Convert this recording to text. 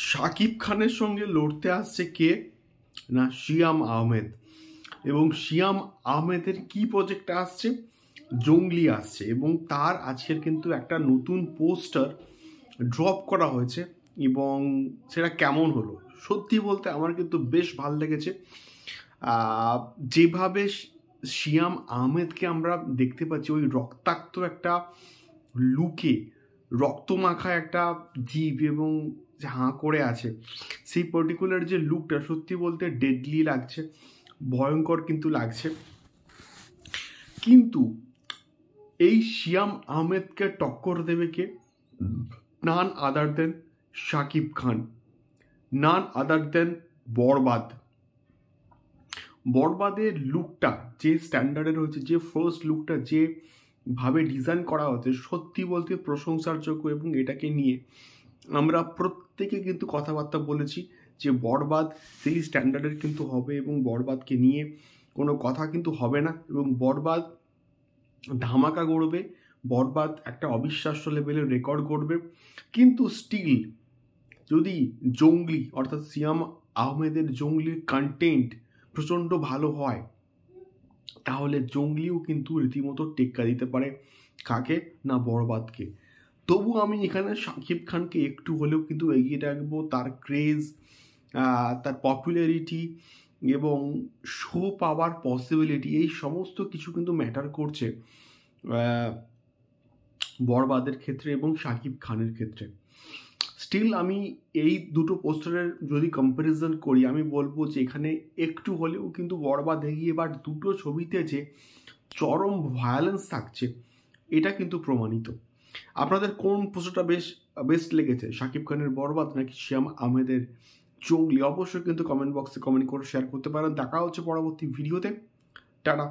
শাকিব খানের সঙ্গে লড়তে আসছে কে না শিয়াম আহমেদ। এবং শিয়াম আহমেদের কি প্রজেক্ট আসছে? জঙ্গলি আসছে, এবং তার আজকের কিন্তু একটা নতুন পোস্টার ড্রপ করা হয়েছে। এবং সেটা কেমন হলো, সত্যি বলতে আমার কিন্তু বেশ ভালো লেগেছে। যেভাবে শিয়াম আহমেদকে আমরা দেখতে পাচ্ছি ওই রক্তাক্ত একটা লুকে, রক্তমাখা একটা জীব এবং হাঁ করে আছে, সেই পার্টিকুলার যে লুকটা সত্যি বলতে ডেডলি লাগছে, ভয়ঙ্কর কিন্তু লাগছে। কিন্তু এই শিয়াম আহমেদকে টক্কর দেবে কে? নান আদার দেন শাকিব খান, নান আদার দেন বরবাদ। বরবাদের লুকটা যে স্ট্যান্ডার্ডের হয়েছে, যে ফার্স্ট লুকটা যেভাবে ডিজাইন করা হচ্ছে, সত্যি বলতে প্রশংসার যোগ্য। এবং এটাকে নিয়ে আমরা প্রত্যেকে কিন্তু কথাবার্তা বলেছি যে বরবাদ সেই স্ট্যান্ডার্ডের কিন্তু হবে, এবং বরবাদকে নিয়ে কোনো কথা কিন্তু হবে না, এবং বরবাদ ধামাকা গড়বে, বরবাদ একটা অবিশ্বাস্য লেভেলের রেকর্ড করবে। কিন্তু স্টিল যদি জঙ্গলি অর্থাৎ শিয়াম আহমেদের জঙ্গলির কন্টেন্ট প্রচণ্ড ভালো হয়, তাহলে জঙ্গলিও কিন্তু রীতিমতো টেক্কা দিতে পারে কাকে না বরবাদকে। তবু আমি এখানে শাকিব খানকে একটু হলেও কিন্তু এগিয়ে রাখবো। তার ক্রেজ, তার পপুলারিটি এবং শো পাওয়ার পসিবিলিটি, এই সমস্ত কিছু কিন্তু ম্যাটার করছে বরবাদের ক্ষেত্রে এবং শাকিব খানের ক্ষেত্রে। স্টিল আমি এই দুটো পোস্টারের যদি কম্প্যারিজন করি, আমি বলবো যে এখানে একটু হলেও কিন্তু বরবাদ এগিয়ে। বাট দুটো ছবিতে যে চরম ভায়োলেন্স থাকছে, এটা কিন্তু প্রমাণিত। আপনাদের কোন পোস্টারটা বেস্ট লেগেছে, শাকিব খানের বরবাদ নাকি শিয়াম আহমেদের জঙ্গলি? অবশ্যই কিন্তু কমেন্ট বক্সে কমেন্ট করে শেয়ার করতে পারেন। দেখা হচ্ছে পরবর্তী ভিডিওতে। টাটা।